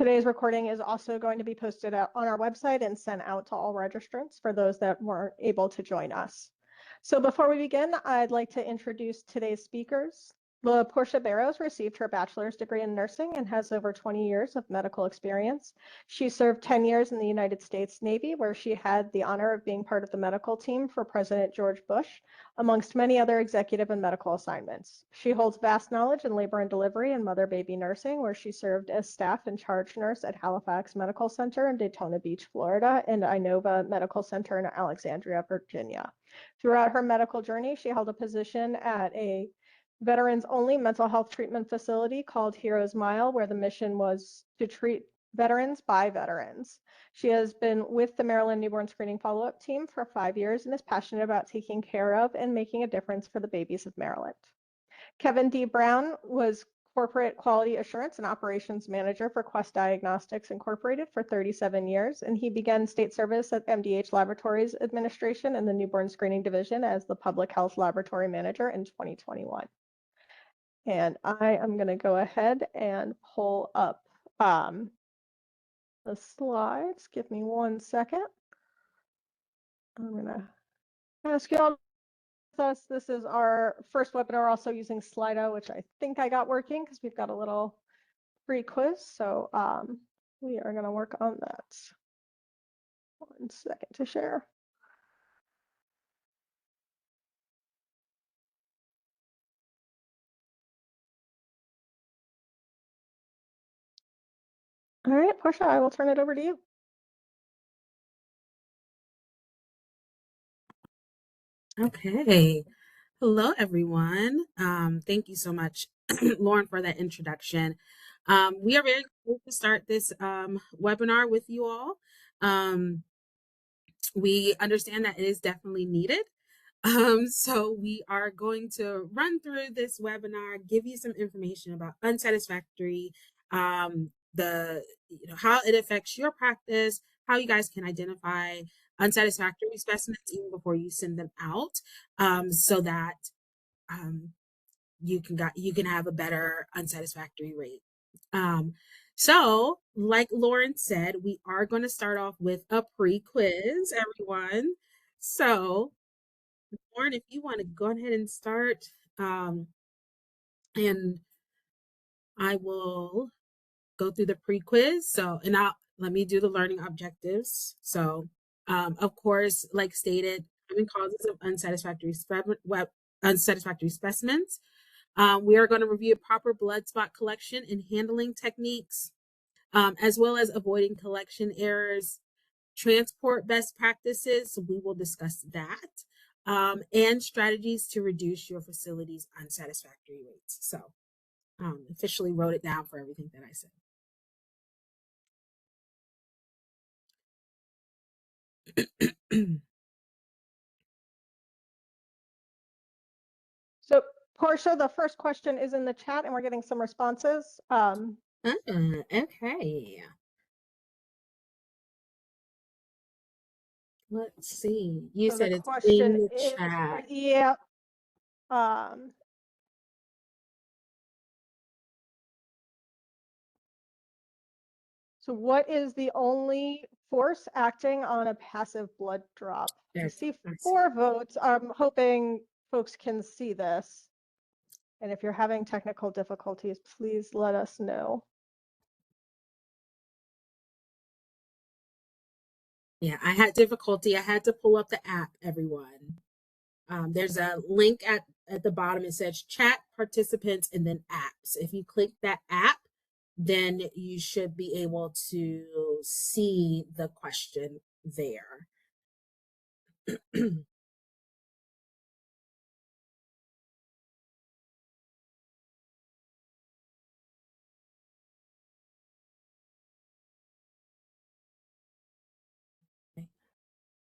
Today's recording is also going to be posted on our website and sent out to all registrants for those that weren't able to join us. So before we begin, I'd like to introduce today's speakers. Portia Barrows received her bachelor's degree in nursing and has over 20 years of medical experience. She served 10 years in the United States Navy, where she had the honor of being part of the medical team for President George Bush, amongst many other executive and medical assignments. She holds vast knowledge in labor and delivery and mother-baby nursing, where she served as staff and charge nurse at Halifax Medical Center in Daytona Beach, Florida, and Inova Medical Center in Alexandria, Virginia. Throughout her medical journey, she held a position at a veterans-only mental health treatment facility called Heroes Mile, where the mission was to treat veterans by veterans. She has been with the Maryland Newborn Screening Follow-Up Team for 5 years and is passionate about taking care of and making a difference for the babies of Maryland. Kevin D. Brown was Corporate Quality Assurance and Operations Manager for Quest Diagnostics Incorporated for 37 years, and he began state service at MDH Laboratories Administration in the Newborn Screening Division as the Public Health Laboratory Manager in 2021. And I am going to go ahead and pull up the slides. Give me 1 second. I'm going to ask you all with us. This is our first webinar, also using Slido, which I think I got working because we've got a little free quiz. So we are going to work on that. 1 second to share. All right, Portia, I will turn it over to you. Okay. Hello, everyone. Thank you so much, Lauren, for that introduction. We are very excited to start this webinar with you all. We understand that it is definitely needed. So we are going to run through this webinar, give you some information about Unsatisfactory, how it affects your practice, how you guys can identify unsatisfactory specimens even before you send them out, so that you can have a better unsatisfactory rate. So, like Lauren said, we are going to start off with a pre-quiz, everyone. So, Lauren, if you want to go ahead and start, and I will go through the pre-quiz. So, and let me do the learning objectives. So, of course, like stated, common causes of unsatisfactory specimens. We are going to review proper blood spot collection and handling techniques, as well as avoiding collection errors, transport best practices. So we will discuss that, and strategies to reduce your facility's unsatisfactory rates. So officially wrote it down for everything that I said. So, Portia, the first question is in the chat, and we're getting some responses. Okay. Let's see. You said it's in the chat. Yeah. So what is the only force acting on a passive blood drop? I see 4 votes. I'm hoping folks can see this. And if you're having technical difficulties, please let us know. Yeah, I had difficulty. I had to pull up the app, everyone. There's a link at the bottom. It says chat, participants, and then apps. If you click that app, then you should be able to see the question there.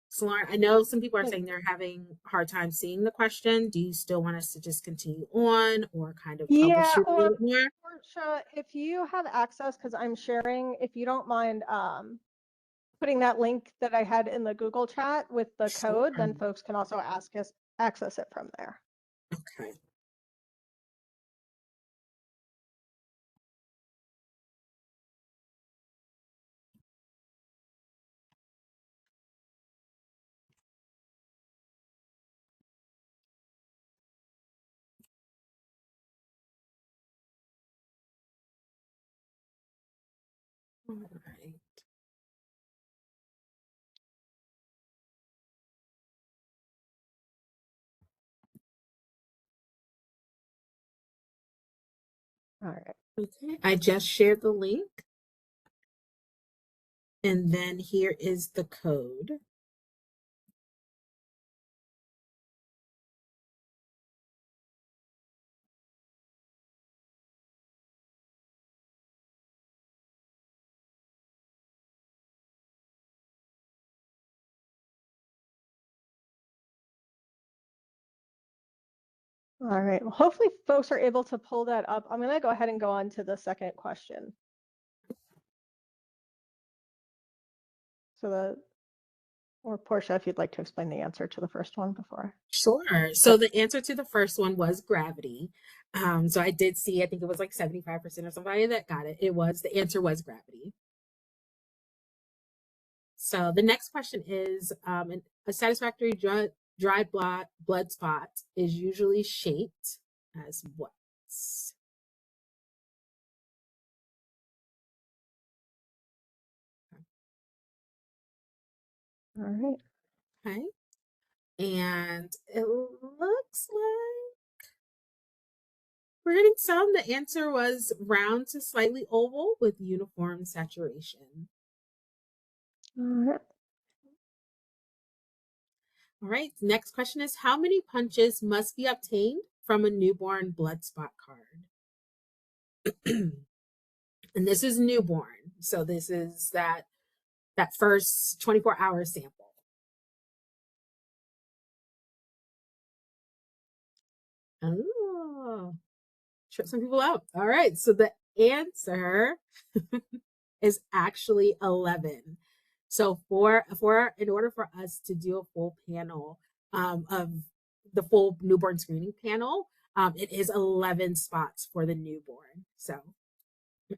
So Lauren, I know some people are saying they're having a hard time seeing the question. Do you still want us to just continue on or kind of troubleshoot a little bit more? Portia, if you have access, because I'm sharing, if you don't mind putting that link that I had in the Google chat with the code, then folks can also access it from there. Okay. All right. All right. Okay, I just shared the link. And then here is the code. All right. Well, hopefully folks are able to pull that up. I'm going to go ahead and go on to the second question. Or Portia, if you'd like to explain the answer to the first one before. Sure. So the answer to the first one was gravity. So I did see, I think it was like 75% or somebody that got it. The answer was gravity. So the next question is, a satisfactory dry blood spot is usually shaped as what? All right. Okay. And it looks like we're getting some. The answer was round to slightly oval with uniform saturation. All right. All right. Next question is, how many punches must be obtained from a newborn blood spot card? And this is newborn. So this is that first 24-hour sample. Oh, trip some people out. All right. So the answer is actually 11. So in order for us to do a full panel of the full newborn screening panel, it is 11 spots for the newborn. So, all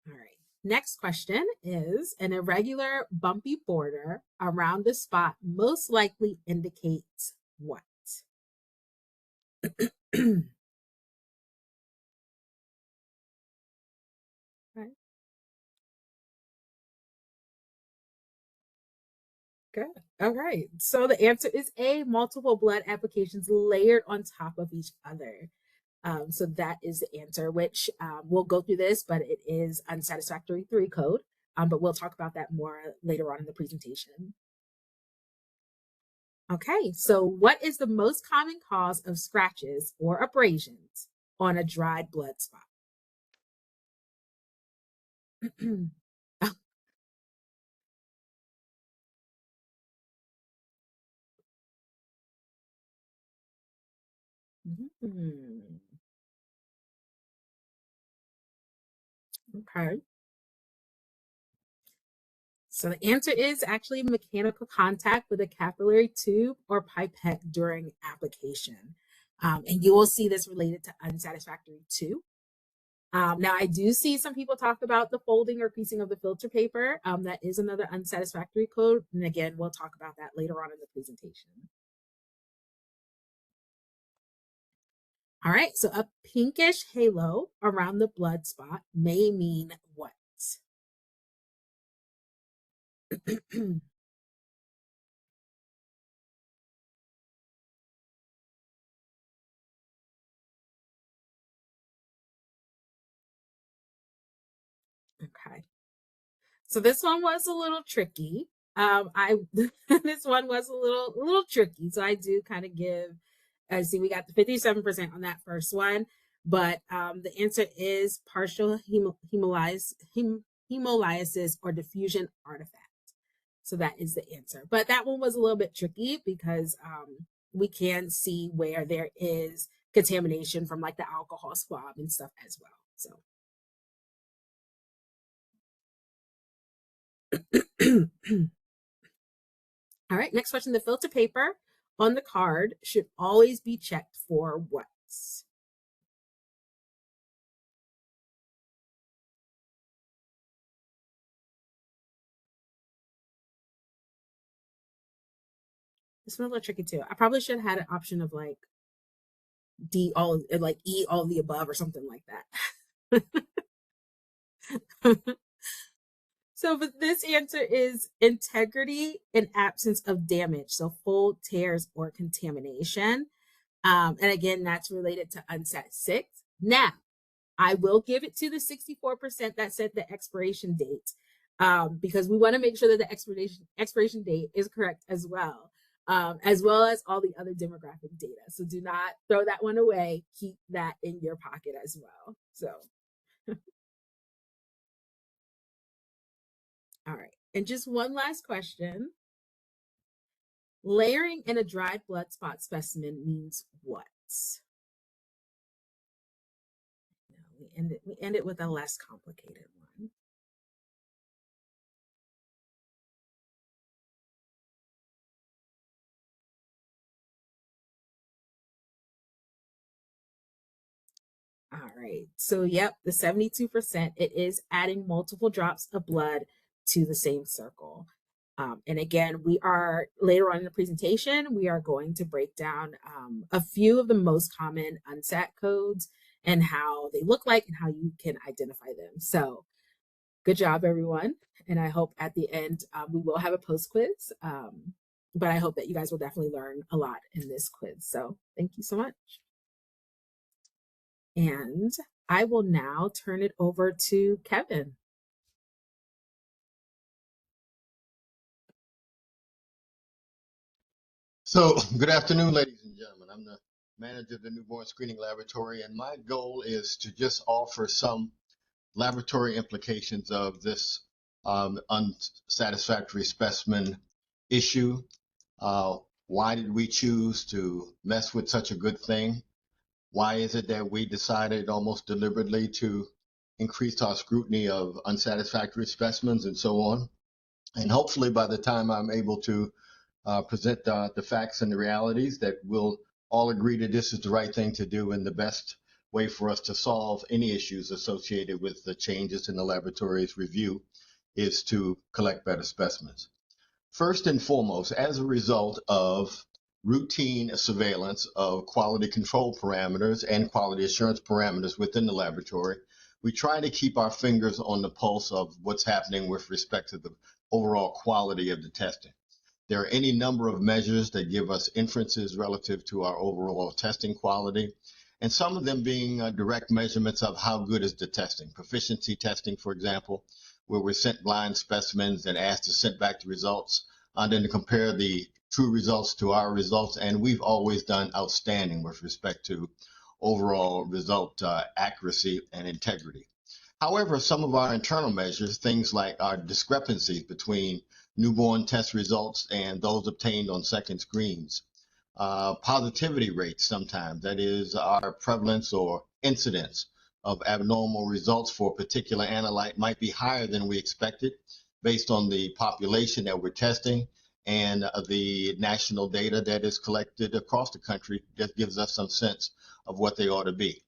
right. Next question is, an irregular bumpy border around the spot most likely indicates what? Right. Good. All right. So the answer is A, multiple blood applications layered on top of each other. So that is the answer, which we'll go through this, but it is Unsatisfactory 3 code. But we'll talk about that more later on in the presentation. Okay, so what is the most common cause of scratches or abrasions on a dried blood spot? Mhm. Okay. So the answer is actually mechanical contact with a capillary tube or pipette during application. And you will see this related to Unsatisfactory 2. Now, I do see some people talk about the folding or creasing of the filter paper. That is another Unsatisfactory code. And again, we'll talk about that later on in the presentation. All right, so a pinkish halo around the blood spot may mean what? Okay. So this one was a little tricky. I this one was a little tricky. So I do kind of give. I see we got the 57% on that first one, but the answer is partial hemolysis or diffusion artifact. So that is the answer. But that one was a little bit tricky because we can see where there is contamination from like the alcohol swab and stuff as well. So. All right, next question. The filter paper on the card should always be checked for what? This one's a little tricky too. I probably should have had an option of like E all of the above or something like that. So but this answer is integrity in absence of damage. So full tears or contamination. And again, that's related to UNSAT 6. Now, I will give it to the 64% that said the expiration date, because we want to make sure that the expiration date is correct as well as all the other demographic data. So do not throw that one away. Keep that in your pocket as well. So, all right. And just one last question. Layering in a dried blood spot specimen means what? We end it with a less complicated one. All right. So, yep, the 72%, it is adding multiple drops of blood to the same circle. And again, we are later on in the presentation, we are going to break down a few of the most common UNSAT codes and how they look like and how you can identify them. So, good job, everyone. And I hope at the end we will have a post quiz. But I hope that you guys will definitely learn a lot in this quiz. So, thank you so much. And I will now turn it over to Kevin. So, good afternoon, ladies and gentlemen. I'm the manager of the Newborn Screening Laboratory, and my goal is to just offer some laboratory implications of this unsatisfactory specimen issue. Why did we choose to mess with such a good thing? Why is it that we decided almost deliberately to increase our scrutiny of unsatisfactory specimens and so on? And hopefully by the time I'm able to present the facts and the realities, that we'll all agree that this is the right thing to do and the best way for us to solve any issues associated with the changes in the laboratory's review is to collect better specimens. First and foremost, as a result of routine surveillance of quality control parameters and quality assurance parameters within the laboratory, we try to keep our fingers on the pulse of what's happening with respect to the overall quality of the testing. There are any number of measures that give us inferences relative to our overall testing quality, and some of them being direct measurements of how good is the testing. Proficiency testing, for example, where we're sent blind specimens and asked to send back the results, and then to compare the true results to our results, and we've always done outstanding with respect to overall result accuracy and integrity. However, some of our internal measures, things like our discrepancies between newborn test results and those obtained on second screens, positivity rates sometimes, that is our prevalence or incidence of abnormal results for a particular analyte might be higher than we expected based on the population that we're testing and the national data that is collected across the country that gives us some sense of what they ought to be.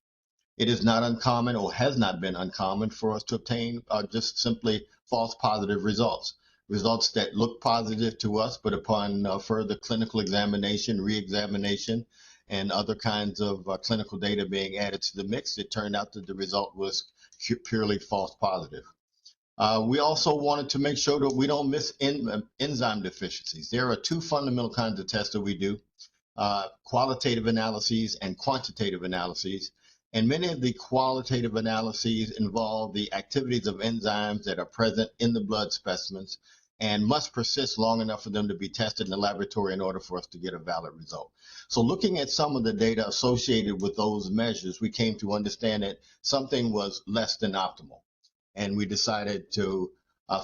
It is not uncommon or has not been uncommon for us to obtain just simply false positive results. Results that look positive to us, but upon further clinical examination, re-examination, and other kinds of clinical data being added to the mix, it turned out that the result was purely false positive. We also wanted to make sure that we don't miss enzyme deficiencies. There are two fundamental kinds of tests that we do, qualitative analyses and quantitative analyses. And many of the qualitative analyses involve the activities of enzymes that are present in the blood specimens and must persist long enough for them to be tested in the laboratory in order for us to get a valid result. So looking at some of the data associated with those measures, we came to understand that something was less than optimal. And we decided to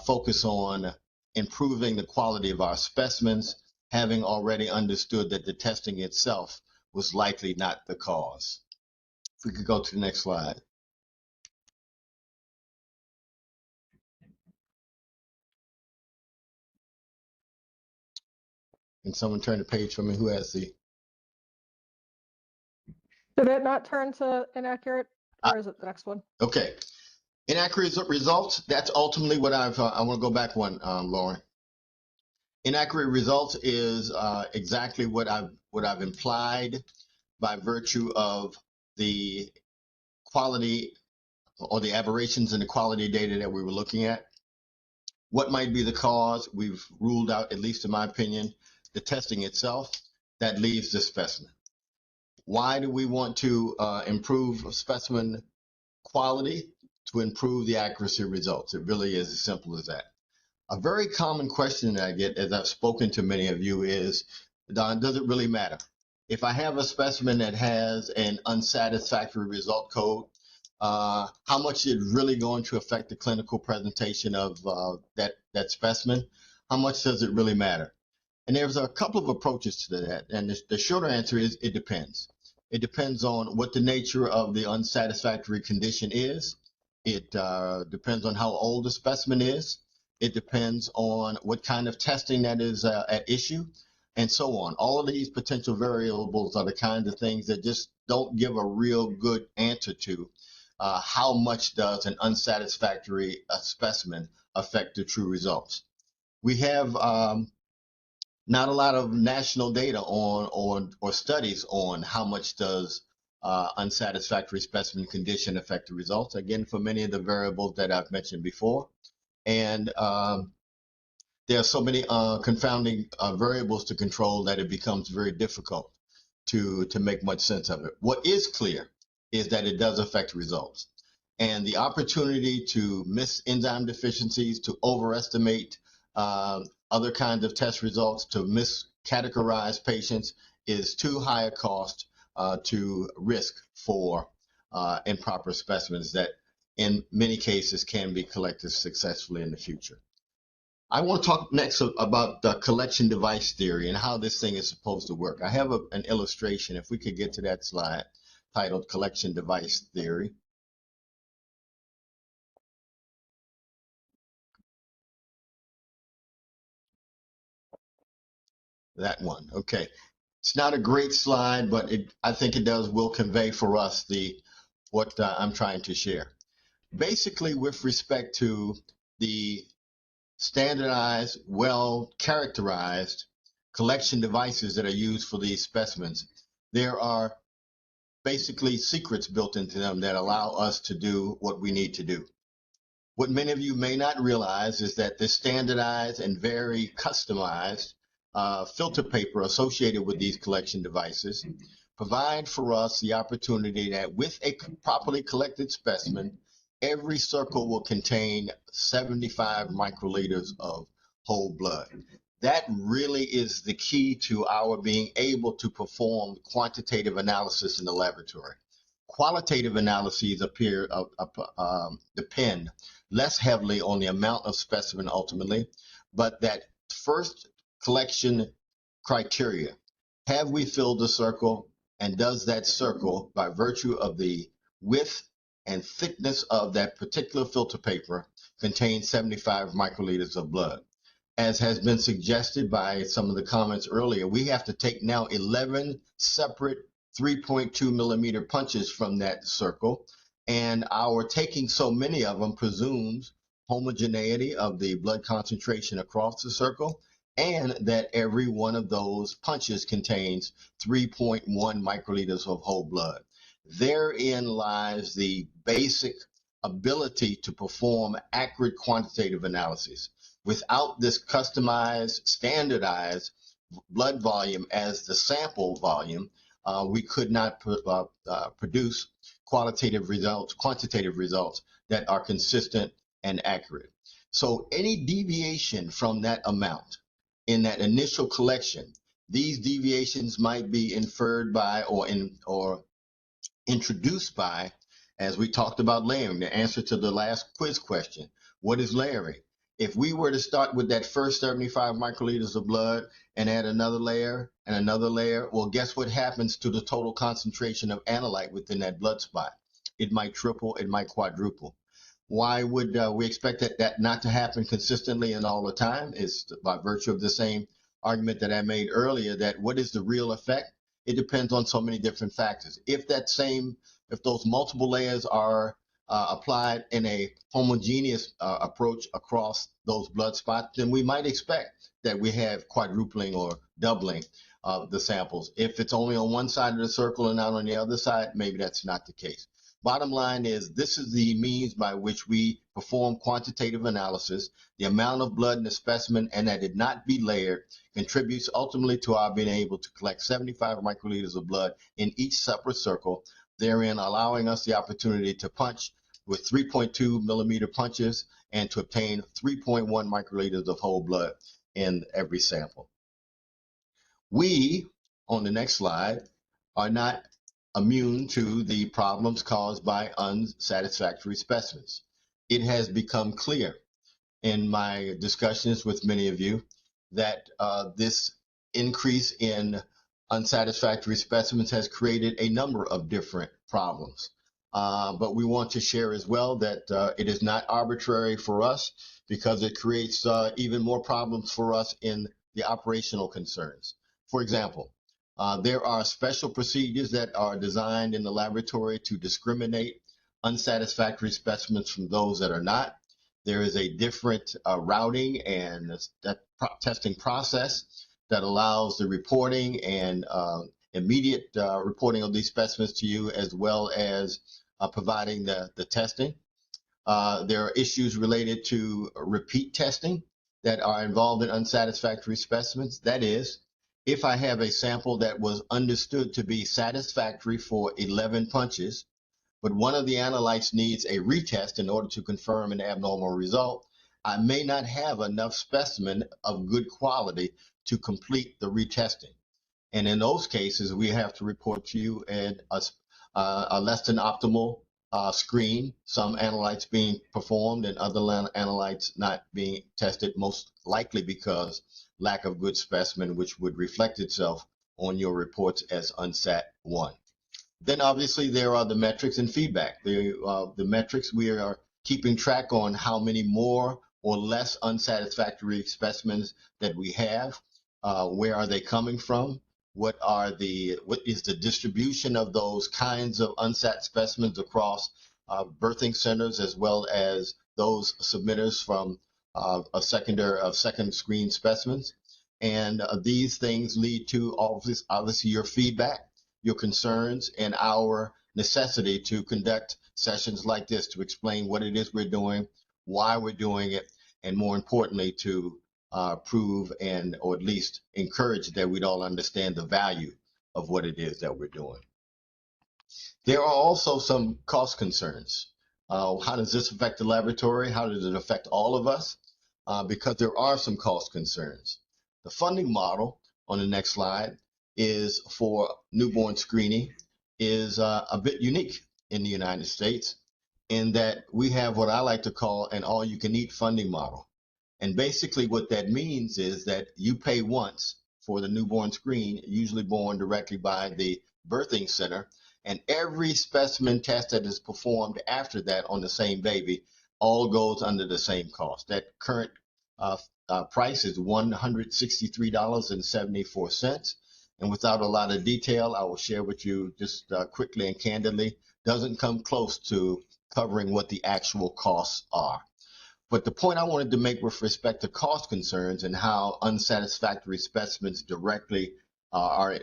focus on improving the quality of our specimens, having already understood that the testing itself was likely not the cause. If we could go to the next slide. Can someone turn the page for me? Who has the? Did it not turn to inaccurate, or is it the next one? Okay. Inaccurate results, that's ultimately what I want to go back one, Lauren. Inaccurate results is exactly what I've implied by virtue of the quality or the aberrations in the quality data that we were looking at. What might be the cause? We've ruled out, at least in my opinion, the testing itself. That leaves the specimen. Why do we want to improve specimen quality? To improve the accuracy of results. It really is as simple as that. A very common question that I get, as I've spoken to many of you, is, Don, does it really matter? If I have a specimen that has an unsatisfactory result code, how much is it really going to affect the clinical presentation of that specimen? How much does it really matter? And there's a couple of approaches to that. And the shorter answer is it depends. It depends on what the nature of the unsatisfactory condition is. It depends on how old the specimen is. It depends on what kind of testing that is at issue, and so on. All of these potential variables are the kinds of things that just don't give a real good answer to how much does an unsatisfactory specimen affect the true results. We have not a lot of national data on or studies on how much does unsatisfactory specimen condition affect the results, again, for many of the variables that I've mentioned before. And there are so many confounding variables to control that it becomes very difficult to make much sense of it. What is clear is that it does affect results. And the opportunity to miss enzyme deficiencies, to overestimate other kinds of test results, to miscategorize patients is too high a cost to risk for improper specimens that in many cases can be collected successfully in the future. I want to talk next about the collection device theory and how this thing is supposed to work. I have an illustration, if we could get to that slide, titled Collection Device Theory. That one, okay. It's not a great slide, but I think it will convey for us what I'm trying to share. Basically, with respect to the standardized, well-characterized collection devices that are used for these specimens, there are basically secrets built into them that allow us to do what we need to do. What many of you may not realize is that this standardized and very customized filter paper associated with these collection devices provide for us the opportunity that with a properly collected specimen, every circle will contain 75 microliters of whole blood. That really is the key to our being able to perform quantitative analysis in the laboratory. Qualitative analyses depend less heavily on the amount of specimen ultimately, but that first collection criteria. Have we filled the circle, and does that circle, by virtue of the width and thickness of that particular filter paper, contain 75 microliters of blood? As has been suggested by some of the comments earlier, we have to take now 11 separate 3.2 millimeter punches from that circle, and our taking so many of them presumes homogeneity of the blood concentration across the circle, and that every one of those punches contains 3.1 microliters of whole blood. Therein lies the basic ability to perform accurate quantitative analyses. Without this customized, standardized blood volume as the sample volume, we could not produce quantitative results that are consistent and accurate. So any deviation from that amount in that initial collection, these deviations might be inferred by or introduced by, as we talked about layering, the answer to the last quiz question. What is layering? If we were to start with that first 75 microliters of blood and add another layer and another layer, well, guess what happens to the total concentration of analyte within that blood spot? It might triple, it might quadruple. Why would we expect that not to happen consistently and all the time? Is by virtue of the same argument that I made earlier, that what is the real effect? It depends on so many different factors. If those multiple layers are applied in a homogeneous approach across those blood spots, then we might expect that we have quadrupling or doubling of the samples. If it's only on one side of the circle and not on the other side, maybe that's not the case. Bottom line is, this is the means by which we perform quantitative analysis. The amount of blood in the specimen, and that it not be layered, contributes ultimately to our being able to collect 75 microliters of blood in each separate circle, therein allowing us the opportunity to punch with 3.2 millimeter punches and to obtain 3.1 microliters of whole blood in every sample. We, on the next slide, are not immune to the problems caused by unsatisfactory specimens. It has become clear in my discussions with many of you that this increase in unsatisfactory specimens has created a number of different problems. But we want to share as well that it is not arbitrary for us, because it creates even more problems for us in the operational concerns. For example, there are special procedures that are designed in the laboratory to discriminate unsatisfactory specimens from those that are not. There is a different routing and testing process that allows the reporting and immediate reporting of these specimens to you, as well as providing the testing. There are issues related to repeat testing that are involved in unsatisfactory specimens. That is, if I have a sample that was understood to be satisfactory for 11 punches, but one of the analytes needs a retest in order to confirm an abnormal result, I may not have enough specimen of good quality to complete the retesting. And in those cases, we have to report to you a less than optimal screen, some analytes being performed and other analytes not being tested, most likely because lack of good specimen, which would reflect itself on your reports as UNSAT 1. Then obviously there are the metrics and feedback. The metrics, we are keeping track on how many more or less unsatisfactory specimens that we have. Where are they coming from? What is the distribution of those kinds of unsat specimens across birthing centers, as well as those submitters from second screen specimens? And these things lead to obviously your feedback, your concerns, and our necessity to conduct sessions like this to explain what it is we're doing, why we're doing it, and more importantly, to prove or at least encourage that we'd all understand the value of what it is that we're doing. There are also some cost concerns. How does this affect the laboratory? How does it affect all of us? Because there are some cost concerns. The funding model on the next slide is for newborn screening is a bit unique in the United States, in that we have what I like to call an all-you-can-eat funding model. And basically what that means is that you pay once for the newborn screen, usually born directly by the birthing center, and every specimen test that is performed after that on the same baby all goes under the same cost. That current price is $163.74. And without a lot of detail, I will share with you just quickly and candidly, doesn't come close to covering what the actual costs are. But the point I wanted to make with respect to cost concerns and how unsatisfactory specimens directly are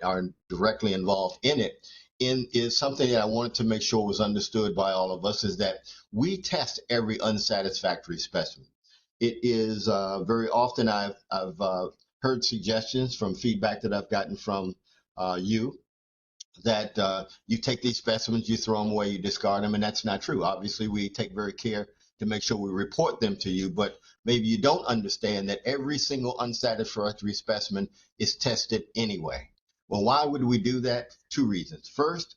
directly involved in it is something that I wanted to make sure was understood by all of us, is that we test every unsatisfactory specimen. It is very often I've heard suggestions from feedback that I've gotten from you that you take these specimens, you throw them away, you discard them, and that's not true. Obviously, we take very care to make sure we report them to you, but maybe you don't understand that every single unsatisfactory specimen is tested anyway. Well, why would we do that? Two reasons. First,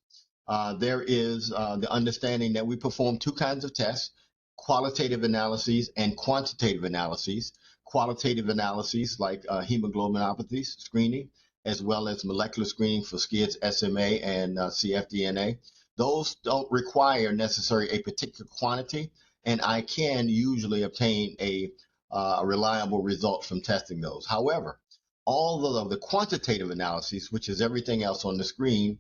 there is the understanding that we perform two kinds of tests: qualitative analyses and quantitative analyses. Qualitative analyses like hemoglobinopathies screening, as well as molecular screening for SCIDS, SMA, and cfDNA. Those don't require necessarily a particular quantity, and I can usually obtain a reliable result from testing those. However, all of the quantitative analyses, which is everything else on the screen,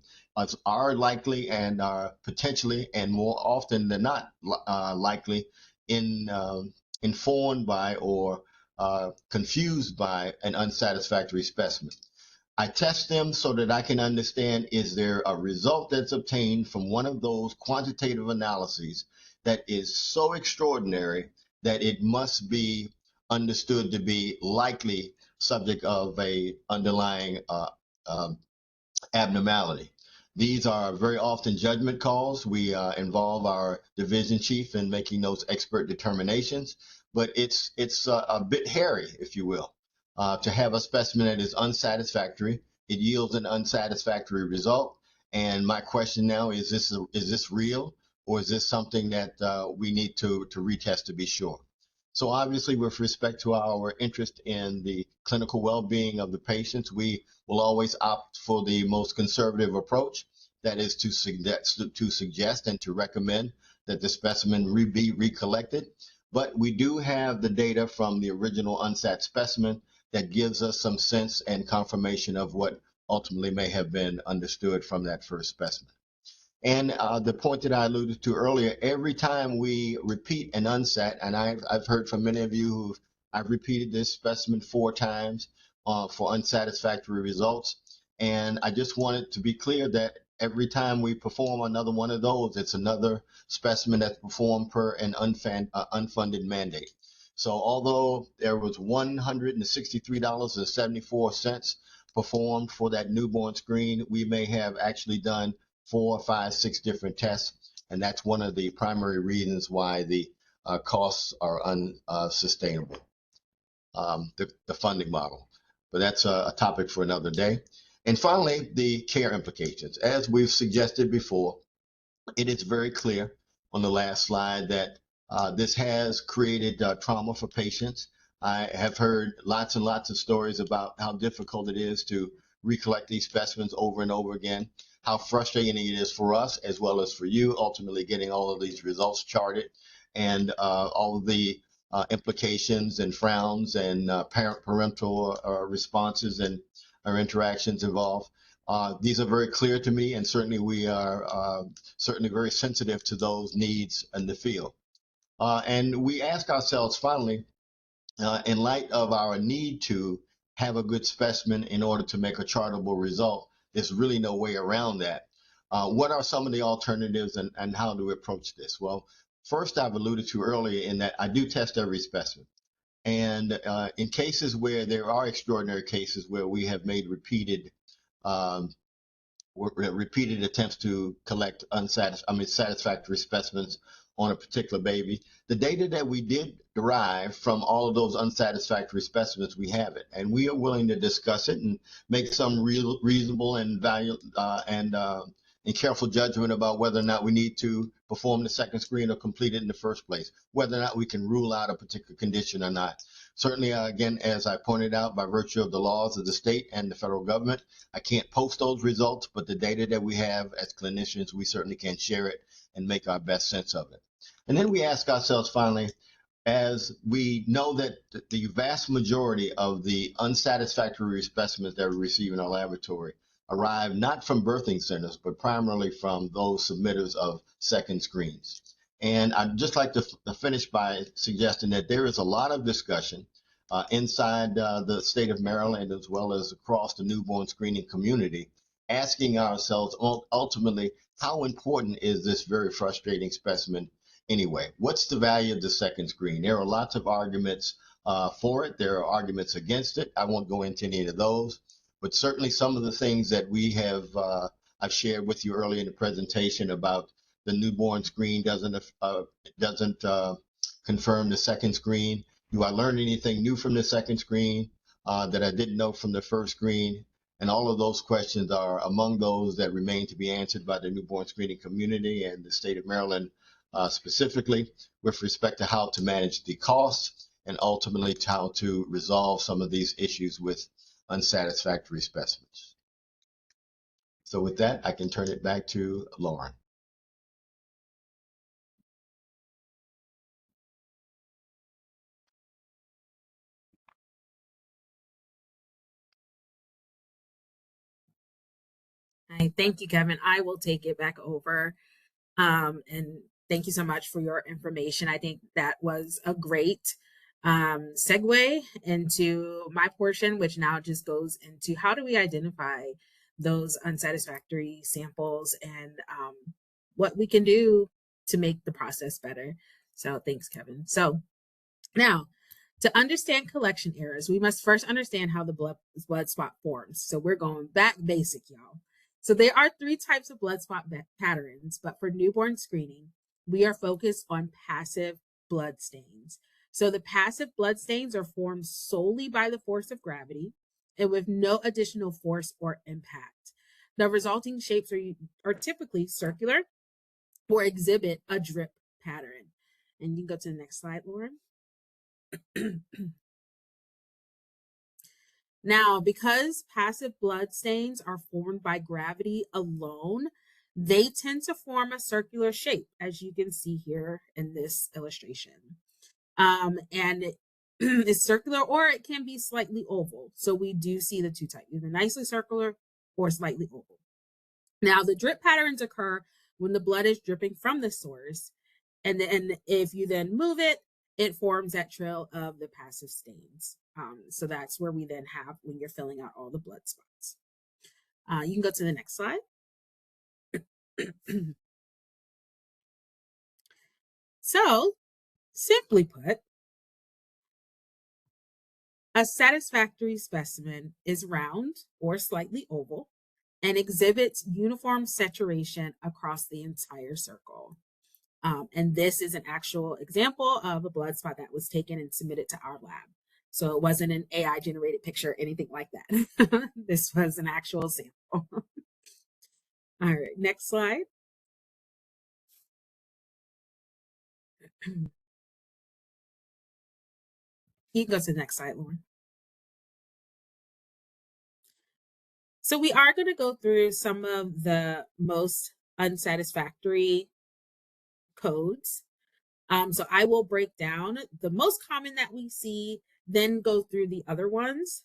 are likely and are potentially, and more often than not likely, informed by or confused by an unsatisfactory specimen. I test them so that I can understand, is there a result that's obtained from one of those quantitative analyses that is so extraordinary that it must be understood to be likely subject of a underlying um, abnormality. These are very often judgment calls. We involve our division chief in making those expert determinations, but it's a bit hairy, if you will, to have a specimen that is unsatisfactory. It yields an unsatisfactory result. And my question now is this real, or is this something that we need to retest to be sure? So obviously, with respect to our interest in the clinical well-being of the patients, we will always opt for the most conservative approach. That is to suggest and to recommend that the specimen be recollected. But we do have the data from the original UNSAT specimen that gives us some sense and confirmation of what ultimately may have been understood from that first specimen. And the point that I alluded to earlier, every time we repeat an UNSAT, and I've heard from many of you who I've repeated this specimen 4 times for unsatisfactory results. And I just wanted to be clear that every time we perform another one of those, it's another specimen that's performed per an unfunded mandate. So although there was $163.74 performed for that newborn screen, we may have actually done 4, 5, 6 different tests, and that's one of the primary reasons why the costs are unsustainable, the funding model. But that's a topic for another day. And finally, the care implications. As we've suggested before, it is very clear on the last slide that this has created trauma for patients. I have heard lots and lots of stories about how difficult it is to recollect these specimens over and over again, how frustrating it is for us as well as for you, ultimately getting all of these results charted, and all of the implications and frowns and parental responses and our interactions involved. These are very clear to me, and certainly we are certainly very sensitive to those needs in the field. And we ask ourselves finally, in light of our need to have a good specimen in order to make a chartable result, there's really no way around that. What are some of the alternatives, and how do we approach this? Well, first, I've alluded to earlier in that I do test every specimen. And in cases where there are extraordinary cases where we have made repeated attempts to collect satisfactory specimens on a particular baby, the data that we did derive from all of those unsatisfactory specimens, we have it, and we are willing to discuss it and make some reasonable and and careful judgment about whether or not we need to perform the second screen or complete it in the first place, whether or not we can rule out a particular condition or not. Certainly, again, as I pointed out, by virtue of the laws of the state and the federal government, I can't post those results, but the data that we have as clinicians, we certainly can share it and make our best sense of it. And then we ask ourselves finally, as we know that the vast majority of the unsatisfactory specimens that we receive in our laboratory arrive not from birthing centers, but primarily from those submitters of second screens. And I'd just like to finish by suggesting that there is a lot of discussion inside the state of Maryland, as well as across the newborn screening community, asking ourselves ultimately, how important is this very frustrating specimen anyway? What's the value of the second screen? There are lots of arguments for it. There are arguments against it. I won't go into any of those, but certainly some of the things that we have, I've shared with you earlier in the presentation about the newborn screen doesn't confirm the second screen. Do I learn anything new from the second screen that I didn't know from the first screen? And all of those questions are among those that remain to be answered by the newborn screening community and the state of Maryland specifically with respect to how to manage the costs and ultimately how to resolve some of these issues with unsatisfactory specimens. So with that, I can turn it back to Lauren. Thank you, Kevin. I will take it back over. And thank you so much for your information. I think that was a great segue into my portion, which now just goes into how do we identify those unsatisfactory samples and what we can do to make the process better. So thanks, Kevin. So now, to understand collection errors, we must first understand how the blood spot forms. So we're going back basic, y'all. So there are 3 types of blood spot patterns, but for newborn screening, we are focused on passive blood stains. So the passive blood stains are formed solely by the force of gravity and with no additional force or impact. The resulting shapes are typically circular or exhibit a drip pattern. And you can go to the next slide, Lauren. Now, because passive blood stains are formed by gravity alone, they tend to form a circular shape, as you can see here in this illustration. And it's circular or it can be slightly oval. So we do see the 2 types, either nicely circular or slightly oval. Now, the drip patterns occur when the blood is dripping from the source. And then if you then move it, it forms that trail of the passive stains. So that's where we then have when you're filling out all the blood spots. You can go to the next slide. So, simply put, a satisfactory specimen is round or slightly oval and exhibits uniform saturation across the entire circle. And this is an actual example of a blood spot that was taken and submitted to our lab. So it wasn't an AI generated picture, anything like that. This was an actual sample. All right, next slide. You can go to the next slide, Lauren. So we are going to go through some of the most unsatisfactory codes. So I will break down the most common that we see, then go through the other ones.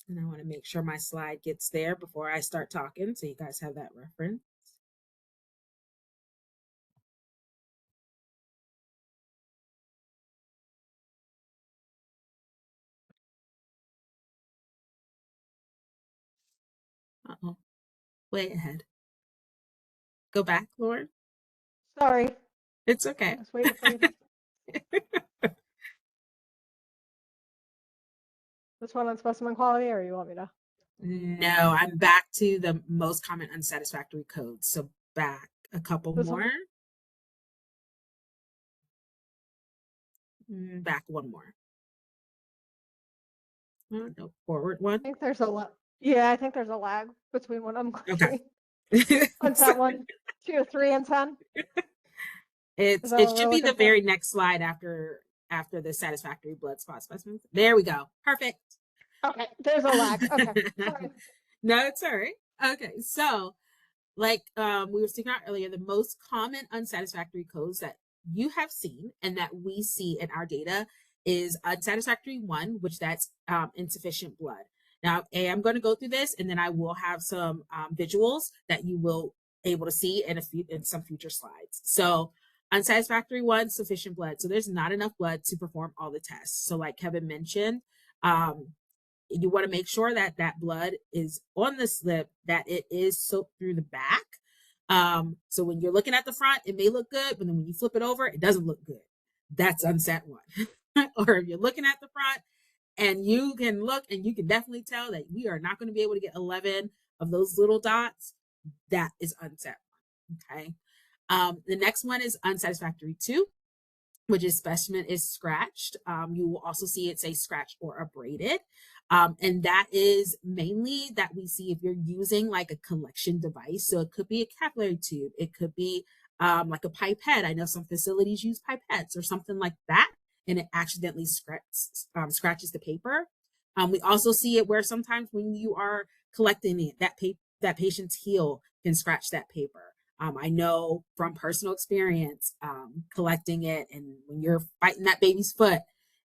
And I want to make sure my slide gets there before I start talking so you guys have that reference. Uh-oh, way ahead. Go back, Lauren. Sorry. It's okay. I was waiting for you to... This one on specimen quality, or you want me to? No, I'm back to the most common unsatisfactory codes. So back a couple more. Back one more. No, forward one. I think there's a lag. Yeah, I think there's a lag between when I'm clicking. Okay. Unsat 1, 2, 3, and 10. It should be the very next slide after the satisfactory blood spot specimens. There we go. Perfect. Okay, there's a lag. Okay, sorry. No, it's all right. Okay, so like we were speaking about earlier, the most common unsatisfactory codes that you have seen and that we see in our data is unsatisfactory 1, which that's insufficient blood. Now, I'm going to go through this, and then I will have some visuals that you will able to see in some future slides. So unsatisfactory 1, sufficient blood. So there's not enough blood to perform all the tests. So like Kevin mentioned, you want to make sure that that blood is on the slip, that it is soaked through the back. So when you're looking at the front, it may look good, but then when you flip it over, it doesn't look good. That's unsat 1. Or if you're looking at the front and you can look and you can definitely tell that we are not going to be able to get 11 of those little dots, that is unsat 1. Okay. The next one is unsatisfactory 2, which is specimen is scratched. You will also see it say scratched or abraded. And that is mainly that we see if you're using like a collection device. So it could be a capillary tube. It could be like a pipette. I know some facilities use pipettes or something like that, and it accidentally scratches the paper. We also see it where sometimes when you are collecting it, that patient's heel can scratch that paper. I know from personal experience collecting it, and when you're biting that baby's foot,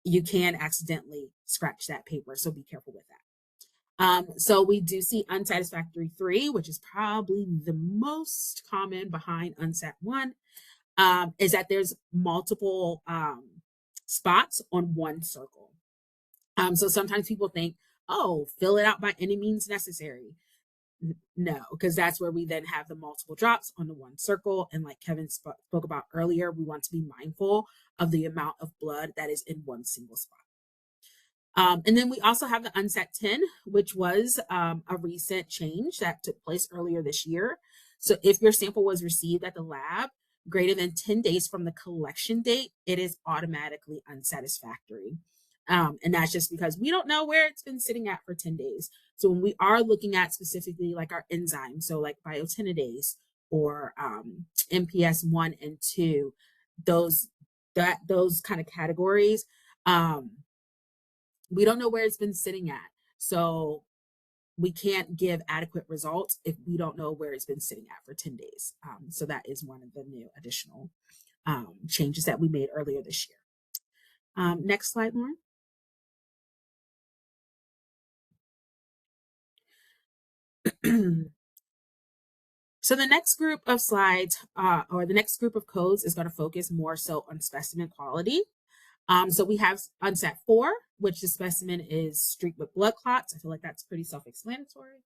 you can accidentally scratch that paper. So be careful with that. So we do see unsatisfactory 3, which is probably the most common behind unsat 1. is that there's multiple spots on one circle. So sometimes people think, oh, fill it out by any means necessary. No, because that's where we then have the multiple drops on the one circle. And like Kevin spoke about earlier, we want to be mindful of the amount of blood that is in one single spot. And then we also have the UNSAT 10, which was a recent change that took place earlier this year. So if your sample was received at the lab greater than 10 days from the collection date, it is automatically unsatisfactory. And that's just because we don't know where it's been sitting at for 10 days. So when we are looking at specifically like our enzymes, so like biotinidase or MPS 1 and 2, those kind of categories, we don't know where it's been sitting at. So we can't give adequate results if we don't know where it's been sitting at for 10 days. So that is one of the new additional changes that we made earlier this year. Next slide, Lauren. So the next group of slides or the next group of codes is going to focus more so on specimen quality. So we have UNSAT 4, which the specimen is streaked with blood clots. I feel like that's pretty self-explanatory.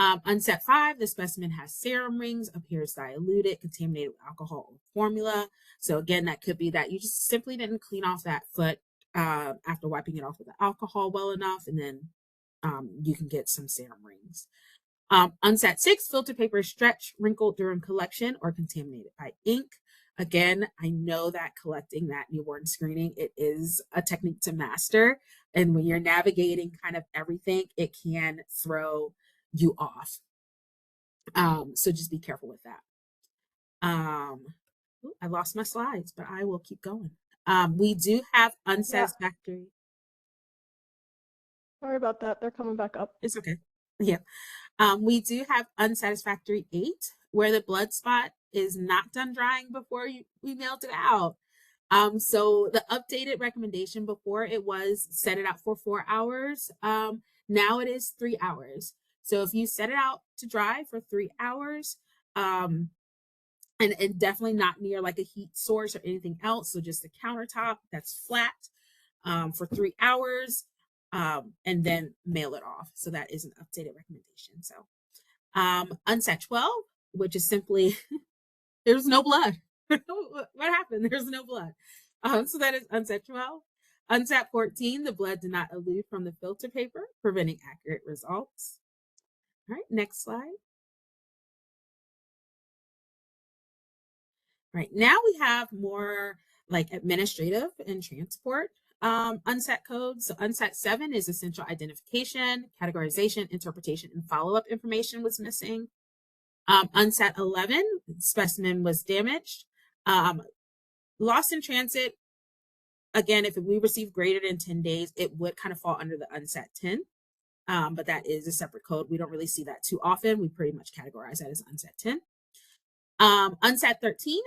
UNSAT 5, the specimen has serum rings, appears diluted, contaminated with alcohol or formula. So again, that could be that you just simply didn't clean off that foot after wiping it off with the alcohol well enough, and then you can get some serum rings. UNSAT 6, filter paper is stretched, wrinkled during collection, or contaminated by ink. Again, I know that collecting that newborn screening, it is a technique to master. And when you're navigating kind of everything, it can throw you off. So just be careful with that. I lost my slides, but I will keep going. We do have unsatisfactory. Sorry about that. They're coming back up. It's okay. Yeah. We do have unsatisfactory 8, where the blood spot is not done drying before we mailed it out. So the updated recommendation before it was set it out for 4 hours. Now it is 3 hours. So if you set it out to dry for 3 hours, and definitely not near like a heat source or anything else, so just a countertop that's flat for 3 hours, and then mail it off. So that is an updated recommendation. So UNSAT 12, which is simply there's no blood. What happened? There's no blood. So that is UNSAT 12. UNSAT 14, the blood did not elute from the filter paper, preventing accurate results. All right, next slide. All right, now we have more like administrative and transport UNSAT codes. So UNSAT 7 is essential identification, categorization, interpretation, and follow-up information was missing. UNSAT 11, specimen was damaged. Lost in transit, again, if we receive greater than 10 days, it would kind of fall under the UNSAT 10, but that is a separate code. We don't really see that too often. We pretty much categorize that as UNSAT 10. UNSAT 13,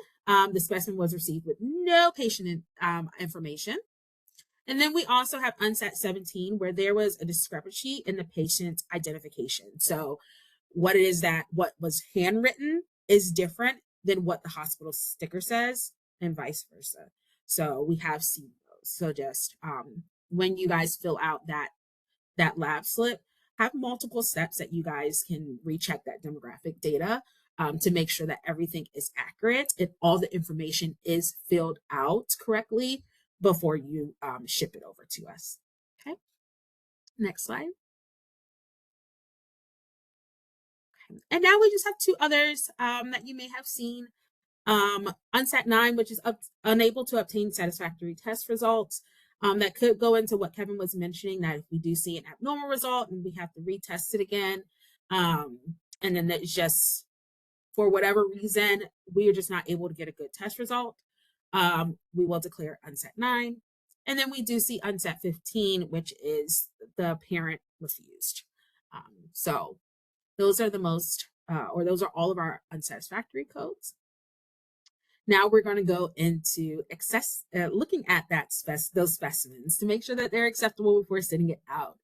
the specimen was received with no patient information. And then we also have UNSAT 17, where there was a discrepancy in the patient's identification. So what it is that what was handwritten is different than what the hospital sticker says, and vice versa. So we have seen those. So just when you guys fill out that lab slip, have multiple steps that you guys can recheck that demographic data to make sure that everything is accurate and all the information is filled out correctly before you ship it over to us. Okay, next slide. Okay. And now we just have 2 others that you may have seen. UNSAT 9, which is unable to obtain satisfactory test results. That could go into what Kevin was mentioning, that if we do see an abnormal result and we have to retest it again, and then it's just for whatever reason, we are just not able to get a good test result, we will declare UNSAT 9. And then we do see UNSAT 15, which is the parent refused. So those are the most, or those are all of our unsatisfactory codes. Now we're going to go into looking at those specimens to make sure that they're acceptable before sending it out.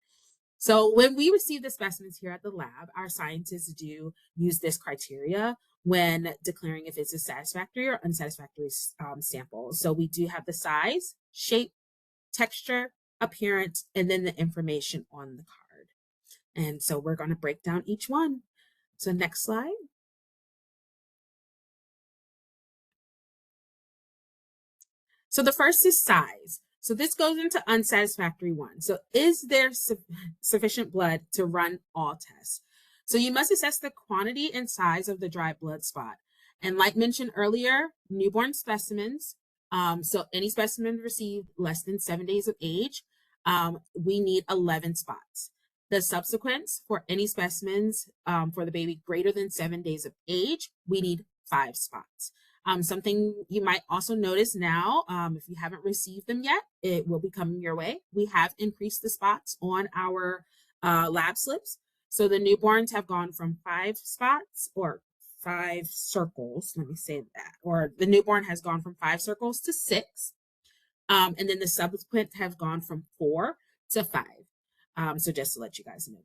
So when we receive the specimens here at the lab, our scientists do use this criteria when declaring if it's a satisfactory or unsatisfactory sample. So we do have the size, shape, texture, appearance, and then the information on the card. And so we're going to break down each one. So next slide. So the first is size. So this goes into unsatisfactory one. So is there sufficient blood to run all tests? So you must assess the quantity and size of the dry blood spot. And like mentioned earlier, newborn specimens, so any specimen received less than 7 days of age, we need 11 spots. The subsequents for any specimens for the baby greater than 7 days of age, we need 5 spots. Something you might also notice now, if you haven't received them yet, it will be coming your way. We have increased the spots on our lab slips. So the newborns have gone from 5 spots or 5 circles, let me say that, or the newborn has gone from 5 circles to 6. And then the subsequent have gone from 4 to 5. So just to let you guys know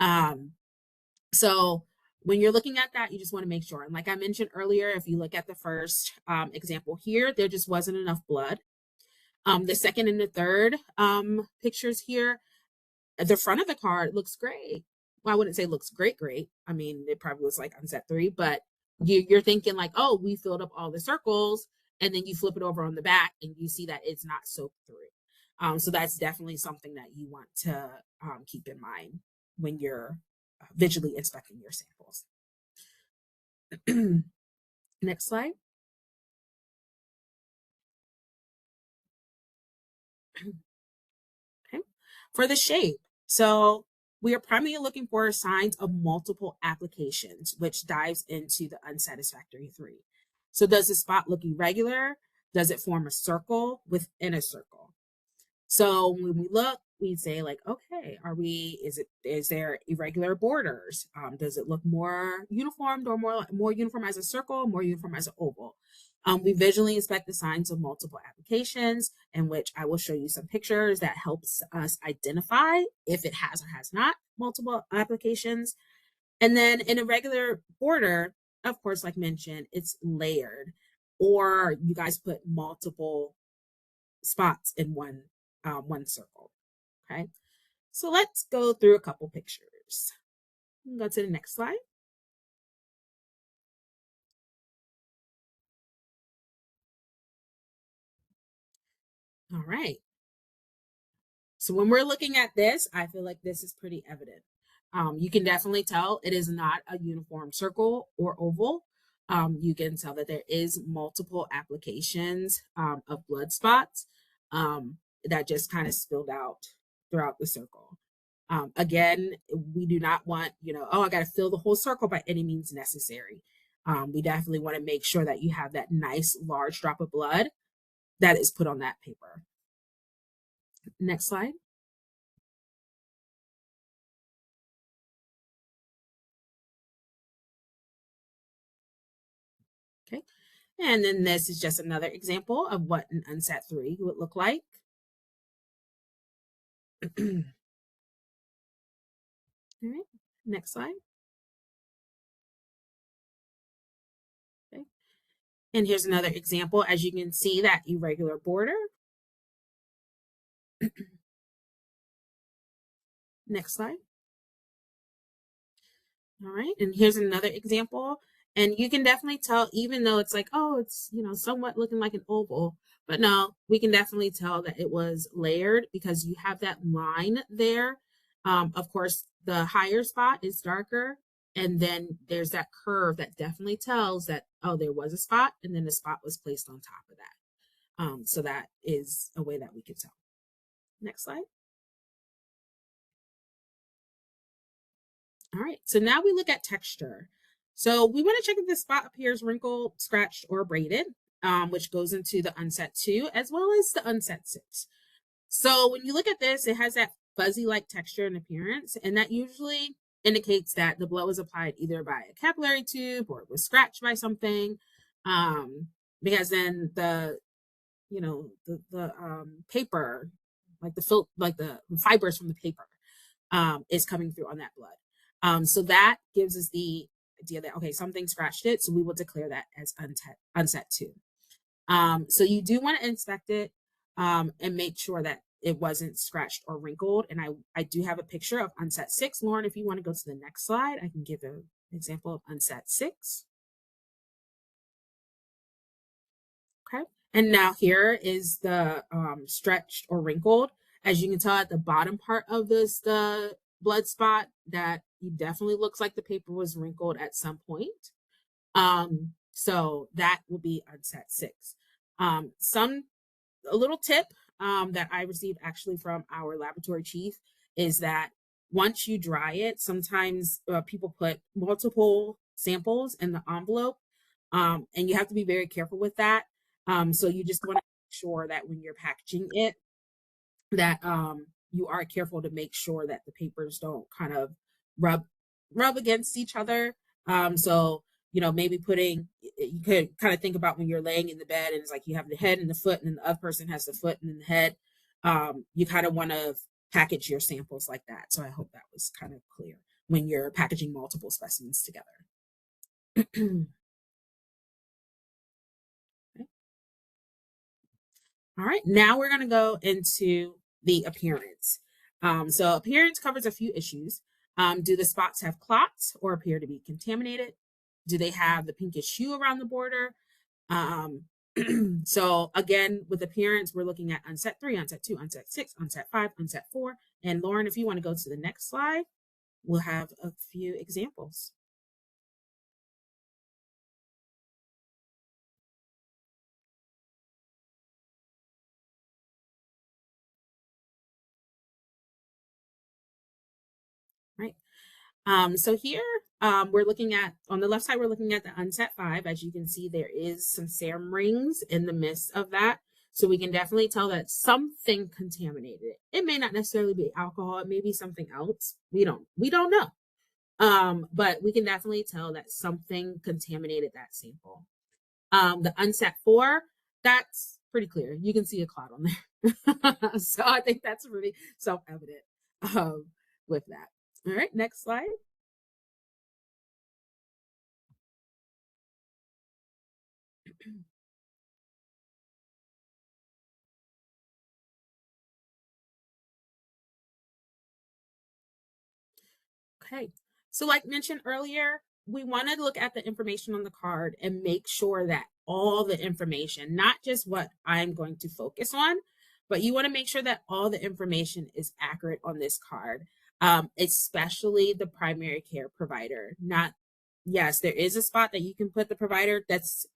that. So when you're looking at that, you just want to make sure. And like I mentioned earlier, if you look at the first example here, there just wasn't enough blood. The second and the third pictures here, the front of the card looks great. Well, I wouldn't say looks great. I mean, it probably was like unset 3, but you're thinking like, oh, we filled up all the circles, and then you flip it over on the back and you see that it's not soaked through. So that's definitely something that you want to keep in mind when you're visually inspecting your samples. Next slide. Okay. For the shape, so we are primarily looking for signs of multiple applications, which dives into the unsatisfactory 3. So does the spot look irregular? Does it form a circle within a circle? So when we look, we say like, okay, is there irregular borders? Does it look more uniform or more uniform as a circle, more uniform as an oval? We visually inspect the signs of multiple applications, in which I will show you some pictures that helps us identify if it has or has not multiple applications. And then an irregular border, of course, like mentioned, it's layered, or you guys put multiple spots in one circle. Okay, so let's go through a couple pictures. Go to the next slide. All right. So when we're looking at this, I feel like this is pretty evident. You can definitely tell it is not a uniform circle or oval. You can tell that there is multiple applications of blood spots that just kind of spilled out throughout the circle. Again, we do not want, oh, I got to fill the whole circle by any means necessary. We definitely want to make sure that you have that nice large drop of blood that is put on that paper. Next slide. Okay. And then this is just another example of what an unsat 3 would look like. All right, next slide. Okay. And here's another example. As you can see, that irregular border. Next slide. All right, and here's another example. And you can definitely tell, even though it's like, oh, it's, somewhat looking like an oval, but no, we can definitely tell that it was layered because you have that line there. Of course, the higher spot is darker, and then there's that curve that definitely tells that, oh, there was a spot, and then the spot was placed on top of that. So that is a way that we could tell. Next slide. All right, so now we look at texture. So we want to check if the spot appears wrinkled, scratched, or braided, which goes into the unset 2 as well as the unset 6. So when you look at this, it has that fuzzy-like texture and appearance, and that usually indicates that the blood was applied either by a capillary tube or it was scratched by something, because then the paper, like the fibers from the paper, is coming through on that blood. So that gives us the idea that, okay, something scratched it, so we will declare that as unset 2. So you do want to inspect it and make sure that it wasn't scratched or wrinkled. And I do have a picture of unset 6. Lauren, if you want to go to the next slide, I can give an example of unset 6. Okay. And now here is the stretched or wrinkled. As you can tell at the bottom part of this, the blood spot, that definitely looks like the paper was wrinkled at some point. So that will be unset 6. A little tip that I received actually from our laboratory chief is that once you dry it, sometimes people put multiple samples in the envelope, and you have to be very careful with that. So you just want to make sure that when you're packaging it, that you are careful to make sure that the papers don't kind of rub against each other. So maybe you could kind of think about when you're laying in the bed and it's like you have the head and the foot, and then the other person has the foot and then the head. You kind of want to package your samples like that. So I hope that was kind of clear when you're packaging multiple specimens together. All right, now we're going to go into the appearance. So appearance covers a few issues. Do the spots have clots or appear to be contaminated? Do they have the pinkish hue around the border? So again, with appearance, we're looking at unset 3, unset 2, unset 6, unset 5, unset 4. And Lauren, if you want to go to the next slide, we'll have a few examples. Right. So here we're looking at, on the left side, we're looking at the unset 5. As you can see, there is some serum rings in the midst of that. So we can definitely tell that something contaminated it. It may not necessarily be alcohol. It may be something else. We don't know. But we can definitely tell that something contaminated that sample. The unset 4, that's pretty clear. You can see a clot on there. So I think that's really self-evident with that. All right, next slide. Okay, so like mentioned earlier, we want to look at the information on the card and make sure that all the information, not just what I'm going to focus on, but you want to make sure that all the information is accurate on this card, especially the primary care provider. Yes, there is a spot that you can put the provider that's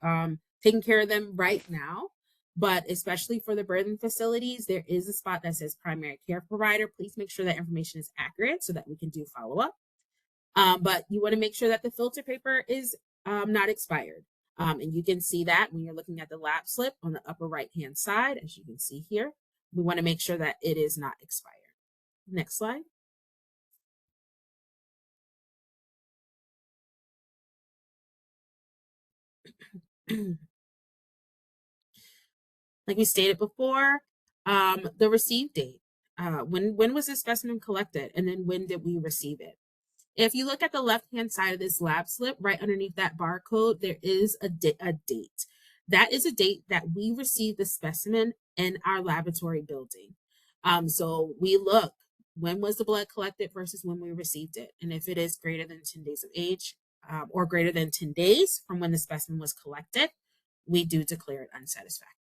taking care of them right now, but especially for the birthing facilities, there is a spot that says primary care provider. Please make sure that information is accurate so that we can do follow-up. But you want to make sure that the filter paper is not expired. And you can see that when you're looking at the lab slip on the upper right-hand side, as you can see here. We want to make sure that it is not expired. Next slide. Like we stated before, the receive date. When was this specimen collected, and then when did we receive it? If you look at the left-hand side of this lab slip, right underneath that barcode, there is a date. That is a date that we received the specimen in our laboratory building. So we look, when was the blood collected versus when we received it? And if it is greater than 10 days of age or greater than 10 days from when the specimen was collected, we do declare it unsatisfactory.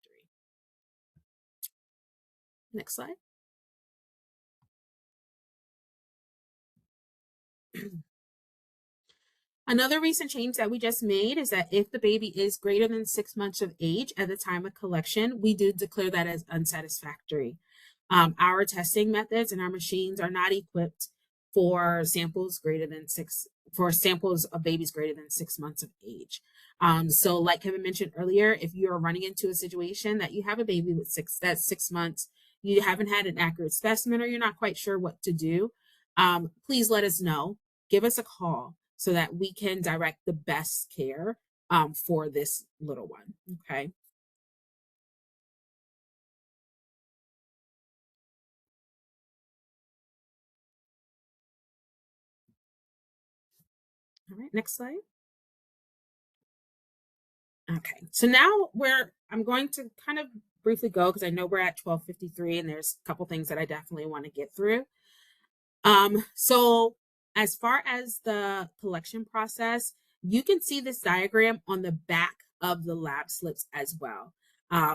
Next slide. Another recent change that we just made is that if the baby is greater than 6 months of age at the time of collection, we do declare that as unsatisfactory. Our testing methods and our machines are not equipped for samples of babies greater than 6 months of age. So like Kevin mentioned earlier, if you're running into a situation that you have a baby that's 6 months, you haven't had an accurate specimen, or you're not quite sure what to do, please let us know. Give us a call so that we can direct the best care for this little one, okay? All right, next slide. Okay, so now I'm going to kind of briefly go because I know we're at 12:53 and there's a couple things that I definitely want to get through. So as far as the collection process, you can see this diagram on the back of the lab slips as well.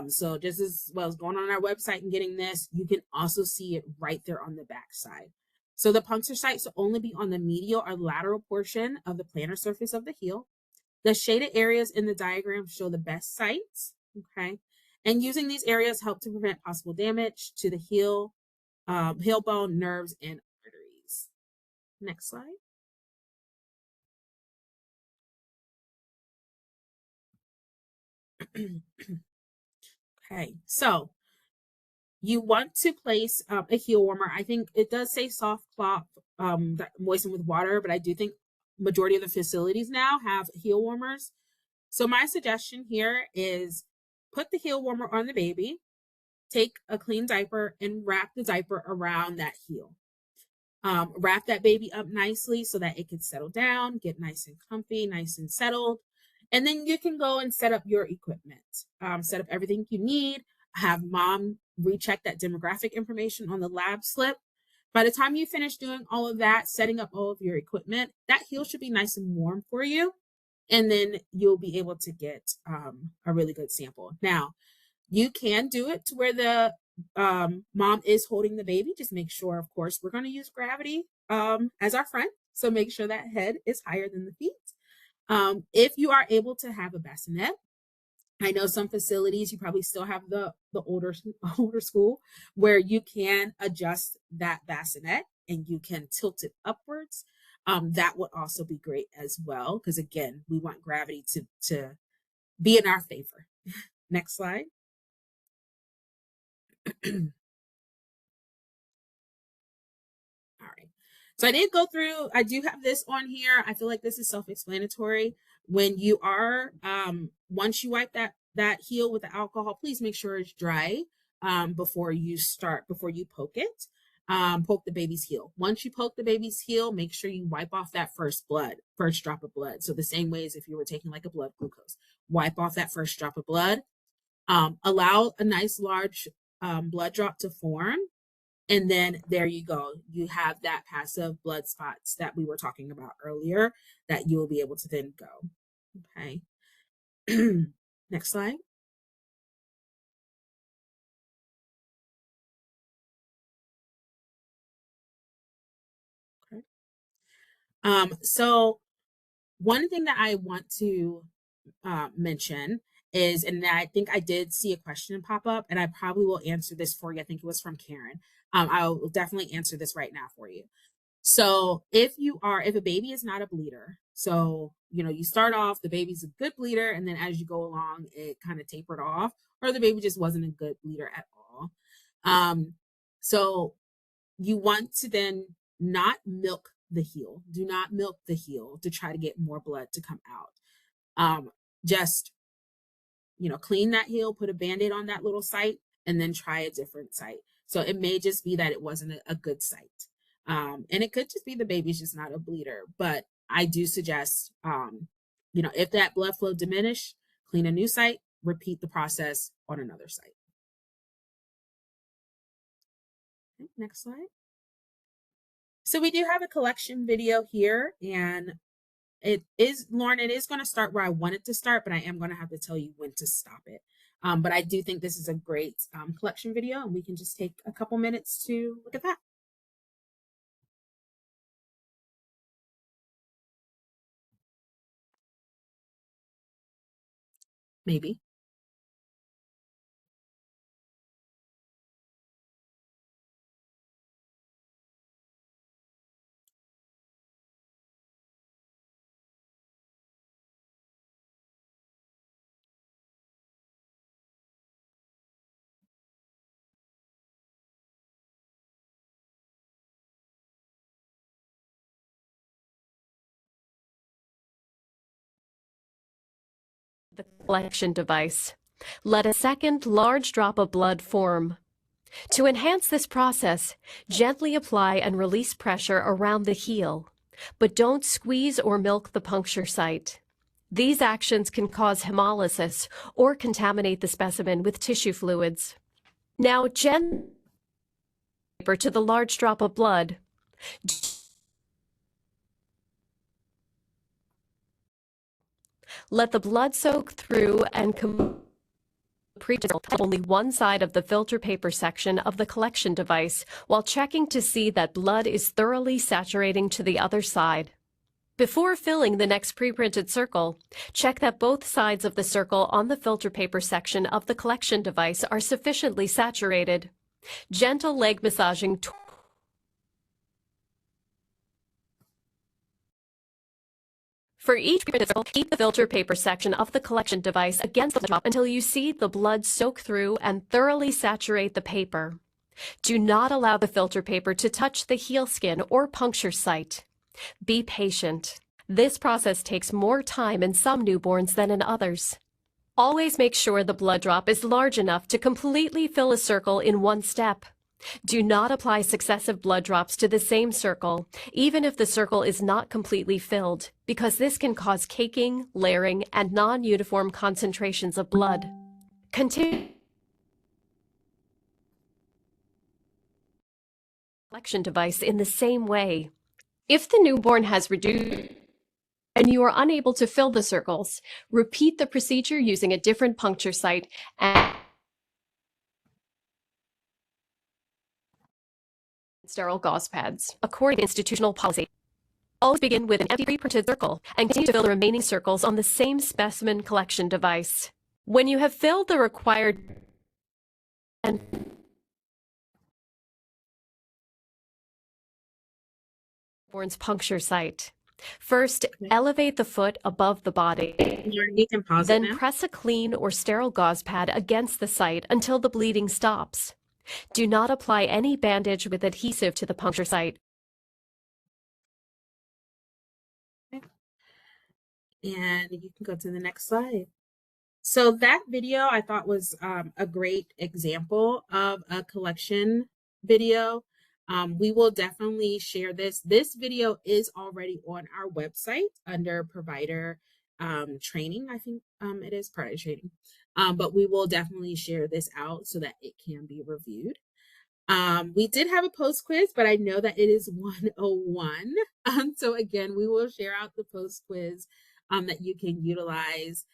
So just as well as going on our website and getting this, you can also see it right there on the back side. So the puncture sites will only be on the medial or lateral portion of the plantar surface of the heel. The shaded areas in the diagram show the best sites, okay? And using these areas help to prevent possible damage to the heel, heel bone, nerves, and arteries. Next slide. Okay, so you want to place a heel warmer. I think it does say soft cloth that moistened with water, but I do think majority of the facilities now have heel warmers. So my suggestion here is put the heel warmer on the baby, take a clean diaper and wrap the diaper around that heel. Wrap that baby up nicely so that it can settle down, get nice and comfy, nice and settled. And then you can go and set up your equipment, set up everything you need, have mom recheck that demographic information on the lab slip. By the time you finish doing all of that, setting up all of your equipment, that heel should be nice and warm for you. And then you'll be able to get a really good sample. Now, you can do it to where the mom is holding the baby. Just make sure, of course, we're going to use gravity as our friend. So make sure that head is higher than the feet. If you are able to have a bassinet, I know some facilities, you probably still have the older school where you can adjust that bassinet and you can tilt it upwards. That would also be great as well. Because again, we want gravity to be in our favor. Next slide. All right. So I did go through, I do have this on here. I feel like this is self-explanatory. When you are, once you wipe that heel with the alcohol, please make sure it's dry before you poke it. Poke the baby's heel. Once you poke the baby's heel, make sure you wipe off that first drop of blood. So the same way as if you were taking like a blood glucose, wipe off that first drop of blood. Allow a nice large blood drop to form. And then there you go. You have that passive blood spots that we were talking about earlier that you will be able to then go. Okay. Next slide. Okay. So one thing that I want to mention is, and I think I did see a question pop up, and I probably will answer this for you. I think it was from Karen. I'll definitely answer this right now for you. So if a baby is not a bleeder, so, you start off, the baby's a good bleeder, and then as you go along, it kind of tapered off, or the baby just wasn't a good bleeder at all. So you want to then not milk the heel. Do not milk the heel to try to get more blood to come out. Just, clean that heel, put a Band-Aid on that little site, and then try a different site. So it may just be that it wasn't a good site. And it could just be the baby's just not a bleeder. But I do suggest, if that blood flow diminished, clean a new site, repeat the process on another site. Okay, next slide. So we do have a collection video here, and Lauren, it is going to start where I want it to start, but I am going to have to tell you when to stop it. But I do think this is a great collection video, and we can just take a couple minutes to look at that. Maybe. The collection device. Let a second large drop of blood form. To enhance this process, gently apply and release pressure around the heel. but don't squeeze or milk the puncture site. These actions can cause hemolysis or contaminate the specimen with tissue fluids. Now, gently to the large drop of blood. Let the blood soak through and only one side of the filter paper section of the collection device while checking to see that blood is thoroughly saturating to the other side. Before filling the next pre-printed circle, check that both sides of the circle on the filter paper section of the collection device are sufficiently saturated. Gentle leg massaging for each pre-printed circle, keep the filter paper section of the collection device against the top until you see the blood soak through and thoroughly saturate the paper. Do not allow the filter paper to touch the heel skin or puncture site. Be patient. This process takes more time in some newborns than in others. Always make sure the blood drop is large enough to completely fill a circle in one step. Do not apply successive blood drops to the same circle, even if the circle is not completely filled, because this can cause caking, layering, and non-uniform concentrations of blood. Continue collection device in the same way. If the newborn has reduced and you are unable to fill the circles, repeat the procedure using a different puncture site and sterile gauze pads, according to institutional policy. Always begin with an empty pre-printed circle and continue to fill the remaining circles on the same specimen collection device. When you have filled the required newborn's puncture site, first elevate the foot above the body. You can pause Then it now. press a clean or sterile gauze pad against the site until the bleeding stops. Do not apply any bandage with adhesive to the puncture site. And you can go to the next slide. So that video I thought was a great example of a collection video. We will definitely share this. This video is already on our website under provider training. I think it is provider training. But we will definitely share this out so that it can be reviewed. We did have a post quiz, but I know that it is 101. So again, we will share out the post quiz that you can utilize.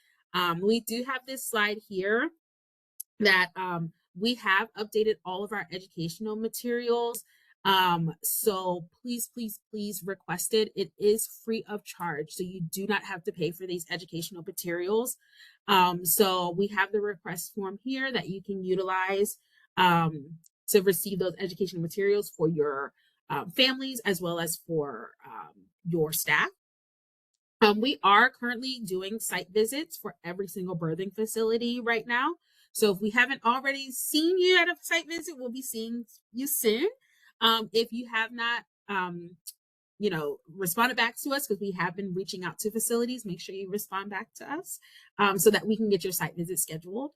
We do have this slide here that we have updated all of our educational materials. So please, please, please request it. It is free of charge. So you do not have to pay for these educational materials. So we have the request form here that you can utilize to receive those educational materials for your families as well as for your staff. We are currently doing site visits for every single birthing facility right now. So if we haven't already seen you at a site visit, we'll be seeing you soon. If you have not, responded back to us, because we have been reaching out to facilities, make sure you respond back to us so that we can get your site visit scheduled.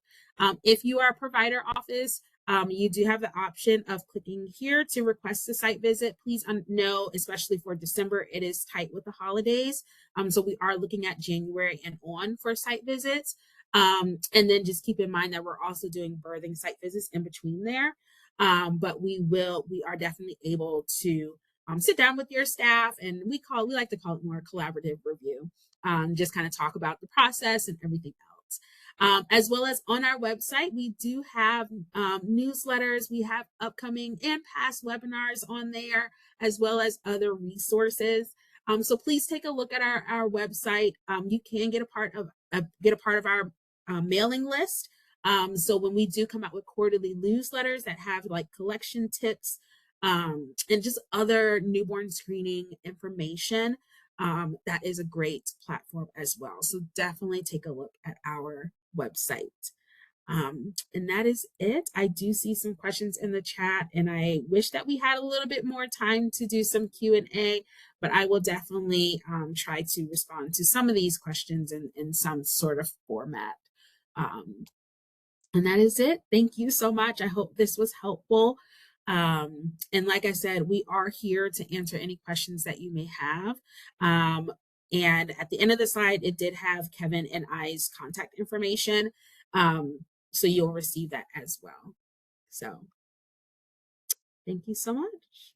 If you are a provider office, you do have the option of clicking here to request a site visit. Please know, especially for December, it is tight with the holidays. So we are looking at January and on for site visits. And then just keep in mind that we're also doing birthing site visits in between there. But we are definitely able to sit down with your staff, and we like to call it more collaborative review. Just kind of talk about the process and everything else. As well as on our website, we do have newsletters. We have upcoming and past webinars on there, as well as other resources. So please take a look at our website. You can get a part of our mailing list. So when we do come out with quarterly newsletters that have like collection tips and just other newborn screening information, that is a great platform as well. So definitely take a look at our website. And that is it. I do see some questions in the chat, and I wish that we had a little bit more time to do some Q&A, but I will definitely try to respond to some of these questions in some sort of format. And that is it. Thank you so much. I hope this was helpful. And like I said, we are here to answer any questions that you may have. And at the end of the slide, it did have Kevin and I's contact information. So you'll receive that as well. So thank you so much.